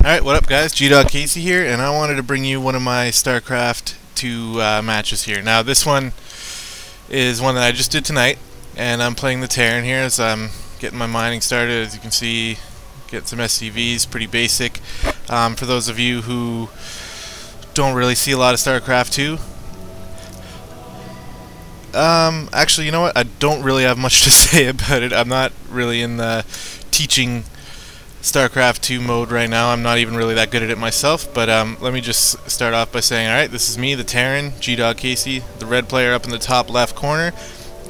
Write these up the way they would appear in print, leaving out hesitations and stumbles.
Alright, what up guys? Gdoggcasey here, and I wanted to bring you one of my Starcraft 2 matches here. Now this one is one that I just did tonight, and I'm playing the Terran here as I'm getting my mining started. As you can see, get some SCVs, pretty basic. For those of you who don't really see a lot of Starcraft 2, actually, you know what? I don't really have much to say about it. I'm not really in the teaching Starcraft 2 mode right now. I'm not even really that good at it myself, but let me just start off by saying, alright, this is me, the Terran, Gdoggcasey, the red player up in the top left corner,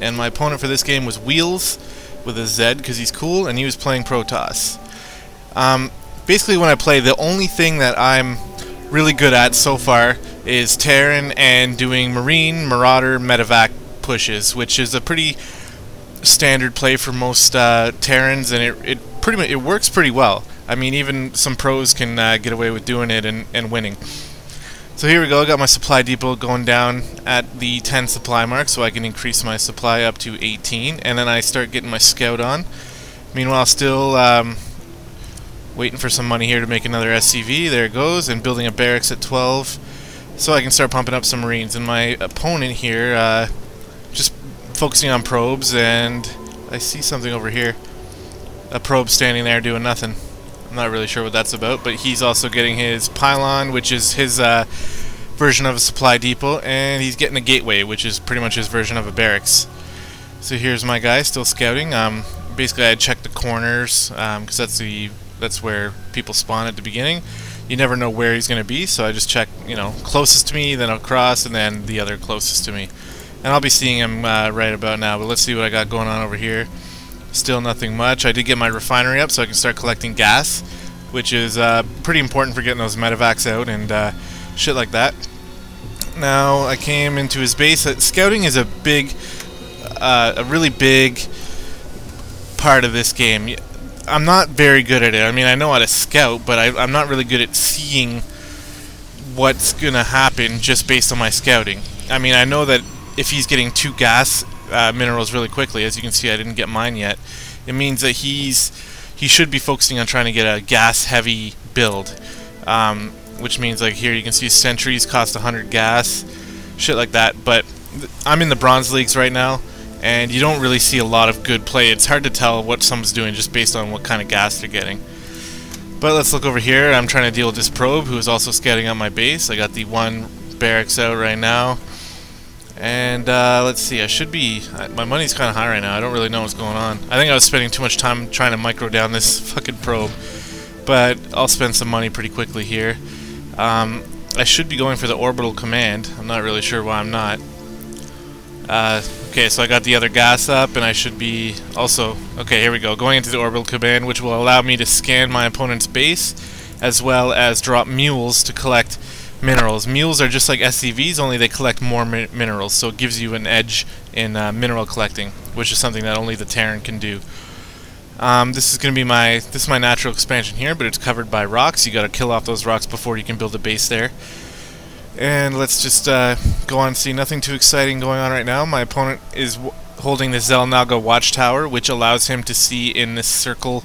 and my opponent for this game was Wheels, with a Z, because he's cool, and he was playing Protoss. Basically when I play, the only thing that I'm really good at so far is Terran and doing Marine, Marauder, Medevac pushes, which is a pretty standard play for most Terrans, and it works pretty well. I mean, even some pros can get away with doing it and winning. So here we go, I got my supply depot going down at the 10 supply mark, so I can increase my supply up to 18, and then I start getting my scout on. Meanwhile, still waiting for some money here to make another SCV, there it goes, and building a barracks at 12, so I can start pumping up some Marines. And my opponent here, just focusing on probes, and I see something over here. A probe standing there doing nothing. I'm not really sure what that's about, but he's also getting his pylon, which is his version of a supply depot, and he's getting a gateway, which is pretty much his version of a barracks. So here's my guy still scouting. Basically, I checked the corners because that's where people spawn at the beginning. You never know where he's going to be, so I just check, you know, closest to me, then across, and then the other closest to me. And I'll be seeing him right about now. But let's see what I got going on over here. Still nothing much. I did get my refinery up so I can start collecting gas, which is pretty important for getting those medevacs out and shit like that. Now I came into his base. Scouting is a really big part of this game. I'm not very good at it. I mean, I know how to scout, but I'm not really good at seeing what's gonna happen just based on my scouting. I mean, I know that if he's getting 2 gas minerals really quickly, as you can see I didn't get mine yet, it means that he should be focusing on trying to get a gas heavy build, which means, like, here you can see sentries cost 100 gas, shit like that. But I'm in the bronze leagues right now, and you don't really see a lot of good play. It's hard to tell what someone's doing just based on what kind of gas they're getting. But let's look over here. I'm trying to deal with this probe who is also scouting on my base. I got the 1 barracks out right now. And let's see, I should be... my money's kind of high right now. I don't really know what's going on. I think I was spending too much time trying to micro down this fucking probe. But I'll spend some money pretty quickly here. I should be going for the orbital command. I'm not really sure why I'm not. Okay, so I got the other gas up, and I should be also... Okay, here we go. Going into the orbital command, which will allow me to scan my opponent's base, as well as drop mules to collect minerals. Mules are just like SCVs, only they collect more minerals, so it gives you an edge in mineral collecting, which is something that only the Terran can do. This is going to be my natural expansion here, but it's covered by rocks. You got to kill off those rocks before you can build a base there. And let's just go on and see. Nothing too exciting going on right now. My opponent is holding the Zelnaga watchtower, which allows him to see in this circle.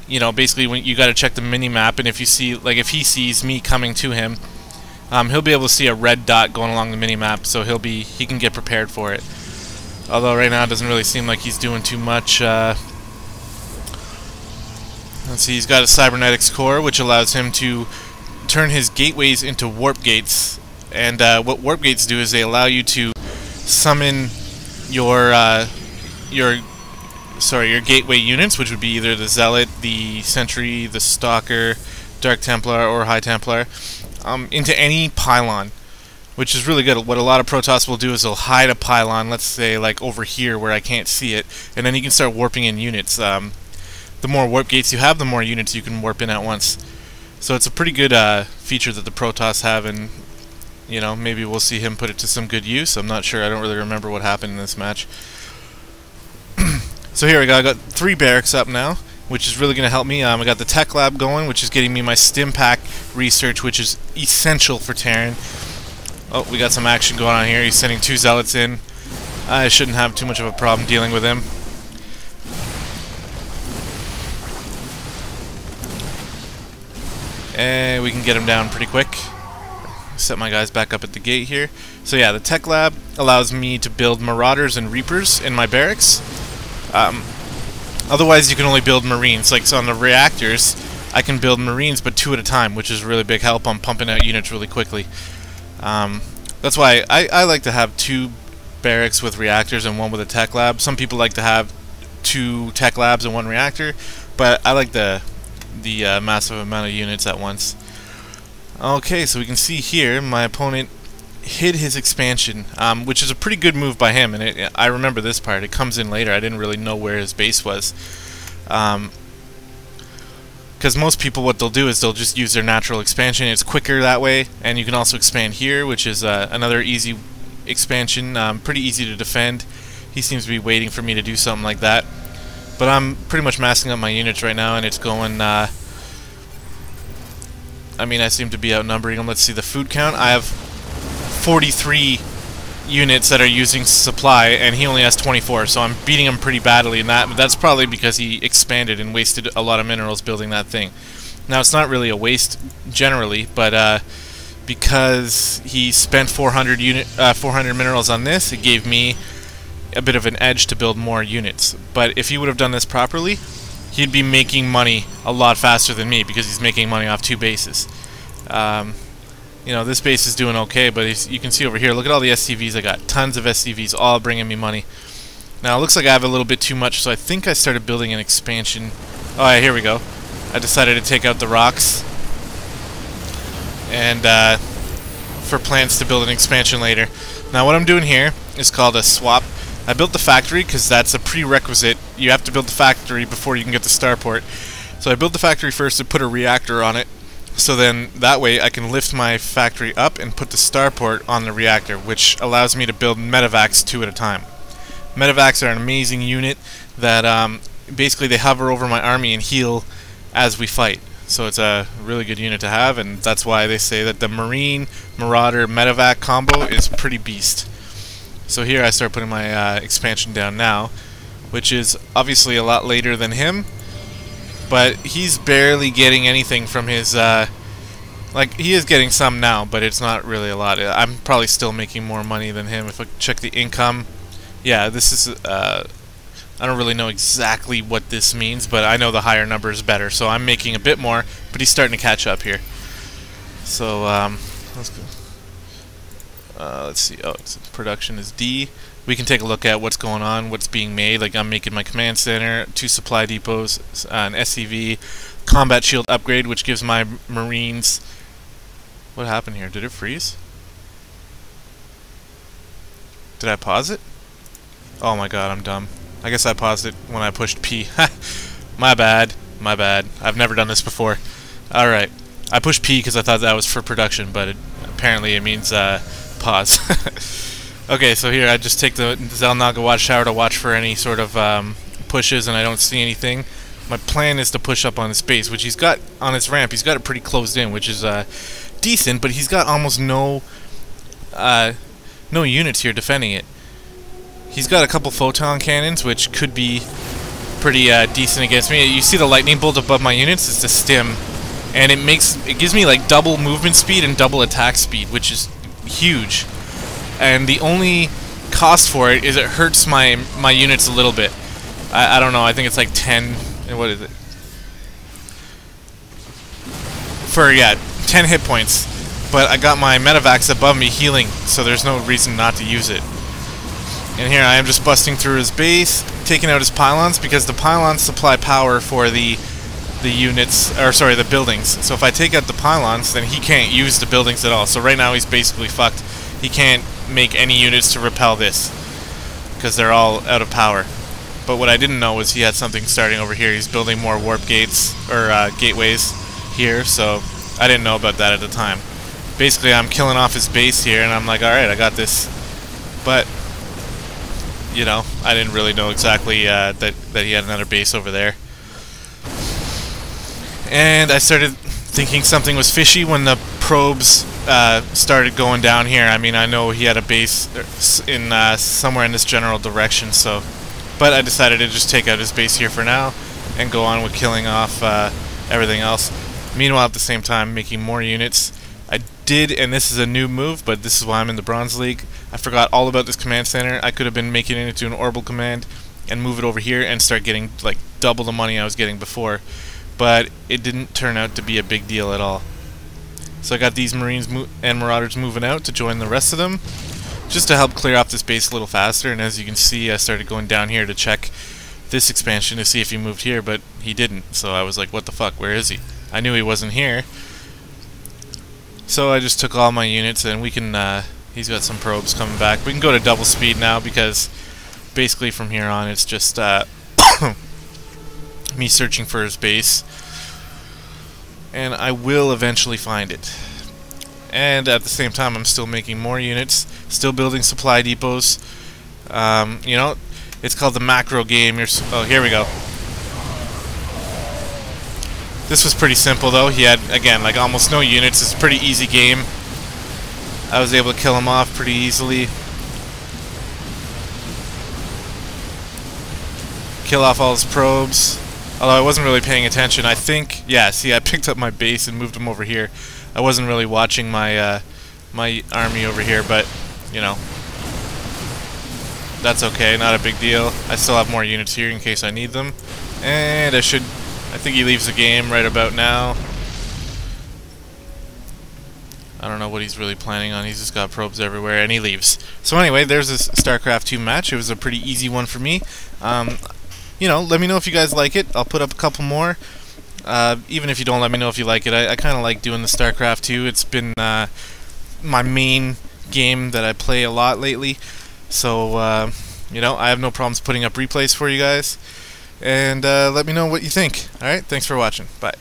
You know, basically, when you got to check the mini map, and if you see, like, if he sees me coming to him, he'll be able to see a red dot going along the mini map, so he can get prepared for it. Although right now it doesn't really seem like he's doing too much. Let's see, he's got a cybernetics core, which allows him to turn his gateways into warp gates. And what warp gates do is they allow you to summon your gateway units, which would be either the Zealot, the Sentry, the Stalker, Dark Templar, or High Templar, into any pylon, which is really good. What a lot of Protoss will do is they'll hide a pylon, let's say like over here where I can't see it, and then you can start warping in units. The more warp gates you have, the more units you can warp in at once. So it's a pretty good feature that the Protoss have, and you know, maybe we'll see him put it to some good use. I'm not sure. I don't really remember what happened in this match. So here we go, I got 3 barracks up now, which is really going to help me. I got the tech lab going, which is getting me my stim pack research, which is essential for Terran. Oh, we got some action going on here. He's sending 2 zealots in. I shouldn't have too much of a problem dealing with him. And we can get him down pretty quick. Set my guys back up at the gate here. So yeah, the tech lab allows me to build Marauders and Reapers in my barracks. Otherwise, you can only build Marines. Like, so on the reactors, I can build Marines, but 2 at a time, which is really big help on pumping out units really quickly. That's why I like to have 2 barracks with reactors and 1 with a tech lab. Some people like to have 2 tech labs and 1 reactor, but I like the massive amount of units at once. Okay, so we can see here my opponent hid his expansion, which is a pretty good move by him, and I remember this part. It comes in later. I didn't really know where his base was. Because most people, what they'll do is they'll just use their natural expansion. It's quicker that way, and you can also expand here, which is another easy expansion, pretty easy to defend. He seems to be waiting for me to do something like that. But I'm pretty much massing up my units right now, and it's going... I mean, I seem to be outnumbering them. Let's see the food count. I have 43 units that are using supply, and he only has 24, so I'm beating him pretty badly in that. But that's probably because he expanded and wasted a lot of minerals building that thing. Now, it's not really a waste generally, but because he spent 400 minerals on this, it gave me a bit of an edge to build more units. But if he would have done this properly, he'd be making money a lot faster than me because he's making money off 2 bases. You know, this base is doing okay, but you can see over here, look at all the SCVs I got. Tons of SCVs, all bringing me money. Now, it looks like I have a little bit too much, so I think I started building an expansion. Oh, yeah, here we go. I decided to take out the rocks. And, for plans to build an expansion later. Now, what I'm doing here is called a swap. I built the factory because that's a prerequisite. You have to build the factory before you can get the starport. So I built the factory first and put a reactor on it. So then that way I can lift my factory up and put the starport on the reactor, which allows me to build medevacs 2 at a time. Medevacs are an amazing unit that basically they hover over my army and heal as we fight. So it's a really good unit to have, and that's why they say that the Marine Marauder medevac combo is pretty beast. So here I start putting my expansion down now, which is obviously a lot later than him, but he's barely getting anything from his, like, he is getting some now, but it's not really a lot. I'm probably still making more money than him. If I check the income, yeah, this is, I don't really know exactly what this means, but I know the higher number is better, so I'm making a bit more, but he's starting to catch up here. So, let's go. Let's see. Oh, production is D. We can take a look at what's going on, what's being made. Like, I'm making my command center, 2 supply depots, an SCV, combat shield upgrade, which gives my Marines... What happened here? Did it freeze? Did I pause it? Oh my god, I'm dumb. I guess I paused it when I pushed P. My bad. My bad. I've never done this before. Alright. I pushed P because I thought that was for production, but apparently it means pause. Okay, so here I just take the Xel'Naga Watchtower to watch for any sort of pushes, and I don't see anything. My plan is to push up on his base, which he's got on his ramp. He's got it pretty closed in, which is decent, but he's got almost no units here defending it. He's got a couple photon cannons, which could be pretty decent against me. You see the lightning bolt above my units? It's the stim, and it gives me like double movement speed and double attack speed, which is huge. And the only cost for it is it hurts my units a little bit. I don't know. I think it's like 10. What is it? For 10 hit points. But I got my medevacs above me healing, so there's no reason not to use it. And here I am just busting through his base, taking out his pylons, because the pylons supply power for the units, or sorry, the buildings. So if I take out the pylons, then he can't use the buildings at all. So right now he's basically fucked. He can't make any units to repel this, because they're all out of power. But what I didn't know was he had something starting over here. He's building more warp gates, or gateways here, so I didn't know about that at the time. Basically, I'm killing off his base here, and I'm like, alright, I got this. But, you know, I didn't really know exactly that he had another base over there. And I started thinking something was fishy when the probes started going down here. I mean, I know he had a base in somewhere in this general direction, so... But I decided to just take out his base here for now and go on with killing off everything else. Meanwhile, at the same time, making more units. I did, and this is a new move, but this is why I'm in the Bronze League. I forgot all about this command center. I could have been making it into an orbital command and move it over here and start getting like double the money I was getting before. But it didn't turn out to be a big deal at all. So I got these Marines and Marauders moving out to join the rest of them, just to help clear off this base a little faster. And as you can see, I started going down here to check this expansion to see if he moved here, but he didn't. So I was like, what the fuck, where is he? I knew he wasn't here. So I just took all my units, and we can, he's got some probes coming back. We can go to double speed now, because basically from here on it's just me searching for his base. And I will eventually find it. And at the same time, I'm still making more units, still building supply depots. You know, it's called the macro game. Oh, here we go. This was pretty simple, though. He had, again, like almost no units. It's a pretty easy game. I was able to kill him off pretty easily. Kill off all his probes. Although I wasn't really paying attention. I think, yeah, see, I picked up my base and moved him over here. I wasn't really watching my my army over here, but, you know, that's okay, not a big deal. I still have more units here in case I need them. And I think he leaves the game right about now. I don't know what he's really planning on. He's just got probes everywhere, and he leaves. So anyway, there's this StarCraft 2 match. It was a pretty easy one for me. You know, let me know if you guys like it. I'll put up a couple more. Even if you don't let me know if you like it. I kind of like doing the StarCraft 2. It's been my main game that I play a lot lately. So, you know, I have no problems putting up replays for you guys. And let me know what you think. Alright, thanks for watching. Bye.